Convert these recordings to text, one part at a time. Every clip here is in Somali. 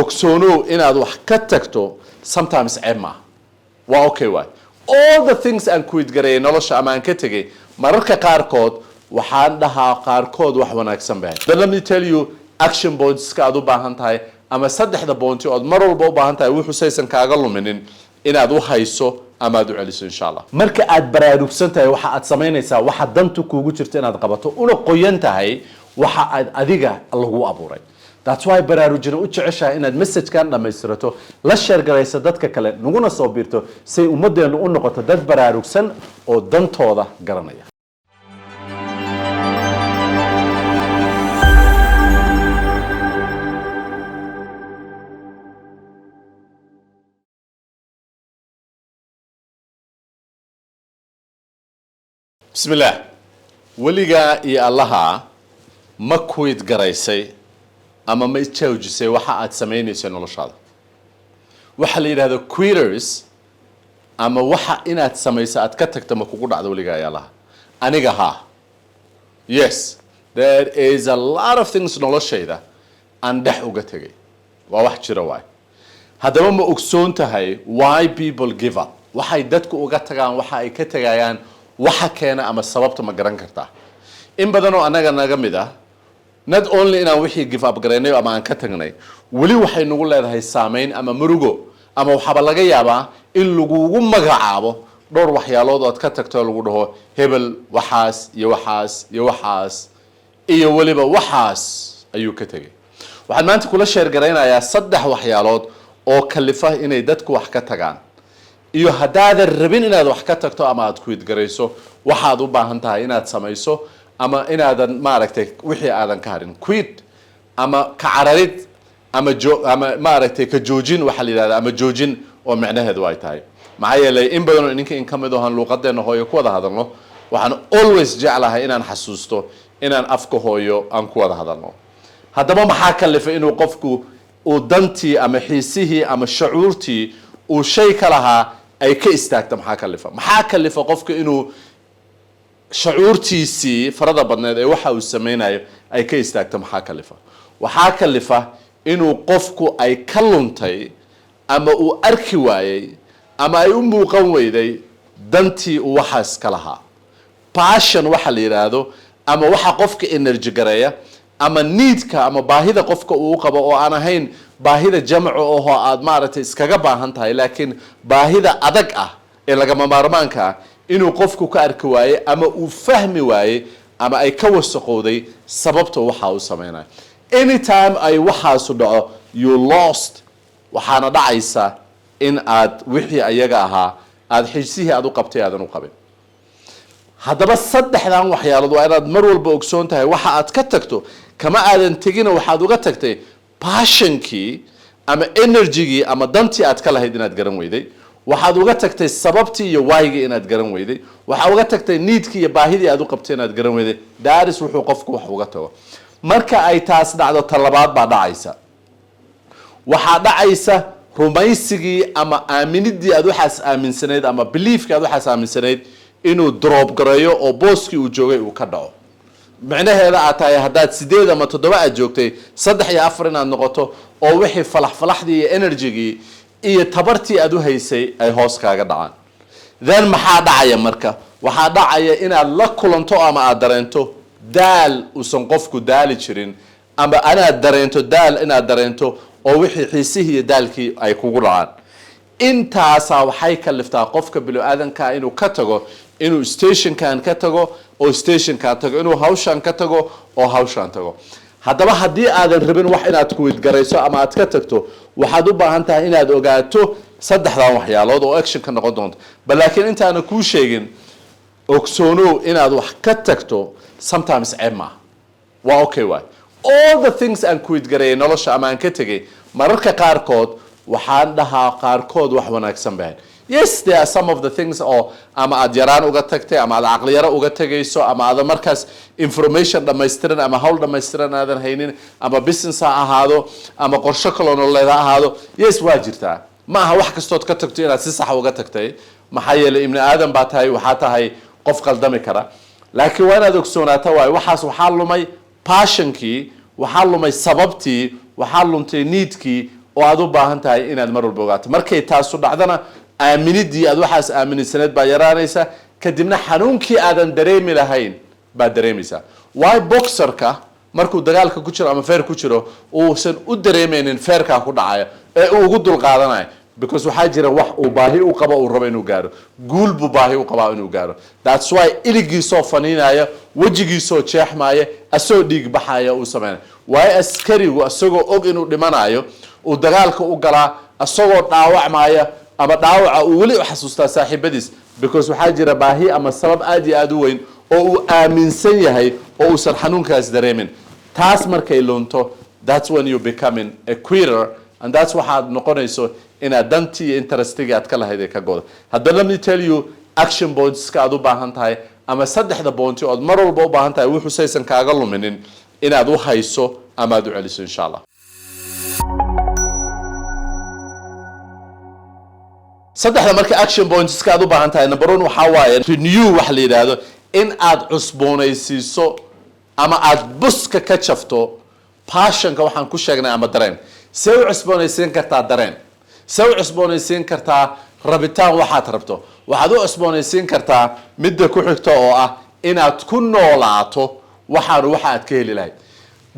ogsoonow inaad wax ka tagto sometimes ceeb maaha waa okay waay all the things aan quit gareeyay nolosha ama aan ka tegay mararka qaarkood waxaan dhahaa qaarkood wax wanaagsan baa then let me tell you action points ka aad u baahan tahay ama saddexda point ood mar walba u baahan tahay wuxuu saysan kaaga luminin inaad u hayso ama aad u celiso insha Allah marka aad baraarugsan tahay waxa aad samaynaysaa waxa dantu kugu jirta inaad qabato una qoyan tahay waxa aad adiga lagu abuuray that's why baraarujin u jeceshahay inaad message kan dhamaystirato la share garaysa dadka kale naguna soo biirto si ummadeenu u noqoto dad baraarugsan oo dantooda garanaya بسم الله وليغا يا الله ما كويت غرايسي اما ما تشوجسي waxa aad sameynayso noloshaada waxa la yiraahdo quitters ama waxa inaad sameyso aad ka tagto ma kugu dhacdo waliga ya Allah aniga ha yes there is a lot of things noloshayda aan dhex uga tagay waa wax jira waay hadaba ma ogsoon tahay why people give up waxay dadku uga tagaan waxa ay ka tagayaan waxa keena ama sababta ma garan kartaa in badan oo anaga naga mid ah not only inaan wixii give up gareynay ama aan ka tagnay wali waxay nagu leedahay saameyn ama murugo ama waxaba laga yaabaa in lagugu magacaabo dhowr waxyaalood oo aad ka tagto lagu dhaho hebel waxaas iyo waxaas iyo waxaas iyo waliba waxaas ayuu ka tagay waxaan maanta kula sheer gareynayaa saddex waxyaalood oo kalifa inay dadku wax ka tagaan iyo hadaad rabin inaad wax ka tagto ama aad ku idgareyso waxaad u baahan tahay inaad samayso ama inaadan maaragtay wixii aadan ka harin quit ama ka cararid ama maaragtay ka joojin waxa la yiraahdaa ama joojin oo macnaheedu ay tahay maxaa yeelay in badan oo ninka in kamid oo han luqadeena hooyo ku wada hadalno waxaan always jeclahay inaan xasuusto inaan afka hooyo aan ku wada hadalno haddaba maxaa kalifa inuu qofku uu dantii ama xiisihii ama shucuurtii uu shay ka lahaa ay ka istaagto maxaa kalifa qofka inuu shucuurtiisii farada badneed ee waxa uu sameynayo ay ka istaagto waxaa kalifa inuu qofku ay ka luntay ama uu arki waayay ama ay u muuqan weyday dantii uu waxaas ka lahaa passion waxa la yiraahdo ama waxa qofka energy gareeya ama needka ama baahida qofka uu qabo oo aan ahayn baahida jamco oo aad maaragtay iskaga baahan tahay laakiin baahida adag ah ee laga maarmaanka ah inuu qofku ka arki waaye ama uu fahmi waaye ama ay ka wasaqowday sababtoo waxa uu sameeyay anytime ay waxaas dhaco you lost waxaana dhacaysa in aad wixii ayaga ahaa aad xiisihii aad u qabtay aadan u qabin haddaba saddexdan waxyaalood waa inaad mar walba ogsoon tahay waxa aad ka tagto kama aadan tegina waxaad uga tagtay passionkii ama energygii ama dantii aad ka lahayd inaad garan weyday waxaad uga tagtay sababtii iyo waayigii inaad garan weyday waxaad uga tagtay needkii iyo baahidii aad u qabtay inaad garan weyday daaris wuxuu qofku wax uga tago marka ay taas dhacdo talabaad baa dhacaysa waxaa dhacaysa rumaysigii ama aaminidii aad waxaas aaminsanayd ama beliefkii aad waxaas aaminsanayd inuu drop gareeyo oo booskii uu joogay uu ka dhaco macnaheeda aad tahay haddaad 8 ama 7 aad joogtay 3 iyo 4 inaad noqoto oo wixii falaxdii iyo energygii iyo tabartii aad u haysay ay hoos kaaga dhacaan then maxaa dhacaya marka waxaa dhacaya inaad la kulanto ama aad dareento daal uusan qofku daali jirin ama anaad dareento daal inaad dareento oo wixii xiisihii iyo daalkii ay kugu dhacaan intaasa waxay kaliftaa qofka bini'aadanka inuu ka tago inuu stationkan ka tago oo stationkan tago inuu hawshan ka tago oo hawshan tago haddaba haddii aadan rabin wax inaad ku widgarayso ama aad ka tagto waxaad u baahan tahay inaad ogaato saddexdan waxyaalood oo action ka noqon doonto balaakiin intaana kuu sheegin ogsoonow inaad wax ka tagto sometimes ceeb maaha waa okay waay all the things aan ku widgarayay nolosha ama aan ka tegay mararka qaarkood waxaan dhahaa qaarkood wax wanaagsan baan yes there are some of the things oo ama aad yaraan uga tagtay ama aad aqli yara uga tagayso ama aad markaas information dhammaystiran ama hawl dhammaystiran aadan haynin ama business ha ahaado ama qorshe kale oo nololeed ha ahaado yes waa jirtaa ma aha wax kastood ka tagto inaad si sax uga tagtay maxaa yeelay ibni aadan baa tahay waxaa tahay qof qaldami kara laakiin waa inaad ogsoonaata waay waxaas waxaa lumay passionkii waxaa lumay sababtii waxaa luntay needkii oo aad u baahan tahay inaad mar walba ogaato markay taasu dhacdana aaminidii aad waxaas aaminsanayd baa yaraanaysa kadibna xanuunkii aadan dareemi lahayn baa dareemaysaa why boxerka markuu dagaalka ku jiro ama feer ku jiro uusan u dareemaynin feerkaa ku dhacaya ee uu ugu dulqaadanayo because waxaa jira wax uu baahi u qabo uu rabo inuu gaaro guul buu baahi u qabaa inuu gaaro that's why iligiisoo faniinaya wejigiisoo jeexmaya asoo dhiig baxaya uu sameynaya waayo askarigu asagoo og inuu dhimanayo uu dagaalka u galaa asagoo dhaawacmaya ama dhaawaca uu weli u xasuustaa saaxiibadiis because waxaa jira baahi ama sabab aad iyo aad u weyn oo uu aaminsan yahay oo uusan xanuunkaas dareemin taas markay lunto that's when you becoming a quitter and that's waxaad noqonayso inaad dantii iyo interestigii aad ka lahayd ee ka goda hadda let me tell you action pointska aad u baahan tahay ama saddexda pointi ood mar walba u baahan tahay wuxuu saysan kaaga luminin inaad u hayso ama aad u celiso insha allah saddexda marka action pointska aad u baahan tahay number 1 waxaa waaye renew wax la yidhaahdo in aad cusboonaysiiso ama aad buska ka jafto passionka waxaan ku sheegnay ama dareen see u cusboonaysiin kartaa dareen see u cusboonaysiin kartaa rabitaan waxaad rabto waxaad u cusboonaysiin kartaa midda ku xigta oo ah inaad ku noolaato waxaanu waxa aad ka heli lahayd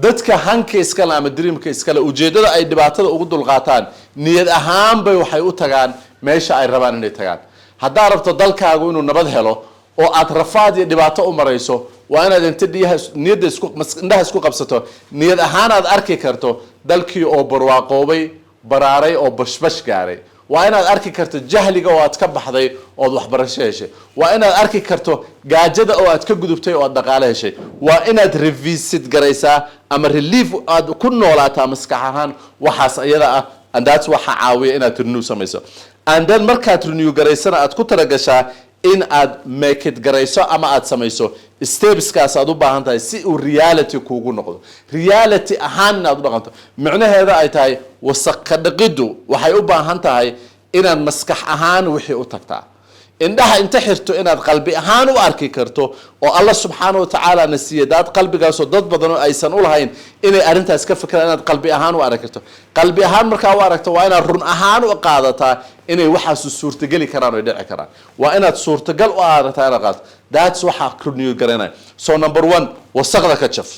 dadka hanka iskale ama dreamka iskale ujeedada ay dhibaatada ugu dulqaataan niyad ahaan bay waxay u tagaan meesha ay rabaan inay tagaan haddaad rabto dalkaagu inuu nabad helo oo aad rafaad iyo dhibaato u marayso waa inaad inta niyadda indhaha isku qabsato niyad ahaan aad arki karto dalkii oo barwaaqoobay baraaray oo bashbash gaaray waa inaad arki karto jahliga oo aad ka baxday ood waxbarasho heshay waa inaad arki karto gaajada oo aad ka gudubtay oo aad dhaqaale heshay waa inaad revisit garaysaa ama relief aad ku noolaataa maskax ahaan waxaas iyada ah and that's waxa caawiya inaad renew samayso and then markaad renew garaysana aad ku talagashaa in aad make it garayso ama aad samayso stepskaas aad u baahan tahay si uu reality kuugu noqdo reality ahaan inaad u dhaqanto micnaheeda ay tahay wasakha dhaqiddu waxay u baahan tahay inaad maskax ahaan wixii u tagtaa indhaha inta xirto inaad qalbi ahaan u arki karto oo Allah subxaanahu wa ta'ala na siiyay dad qalbigaas oo dad badan oo aysan u lahayn inay arintaas ka fikiraan inaad qalbi ahaan u arki karto qalbi ahaan markaa u aragto waa inaad run ahaan u qaadataa inay waxaas suurtagali karaan oo dhici karaan waa inaad suurtagal u aragtaa inaad qaadato that's waxa renew garanay so number 1 wasaqda ka jaf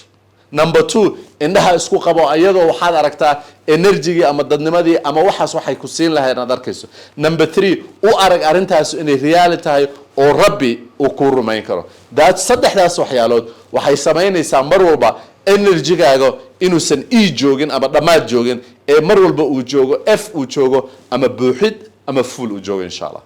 number 2 indhaha isku qabo ayadoo waxaad aragtaa energy ama dadnimadii ama waxaas waxay ku siin lahayd aad arkayso number 3 u arag arintaas inay reality tahay oo rabbi uu ku rumayn karo saddexdaas waxyaalood waxay sameynaysaa mar walba energy-gaaga inuusan joogin ama dhamaad joogin ee mar walba uu joogo f uu joogo ama buuxid ama full uu joogo insha Allah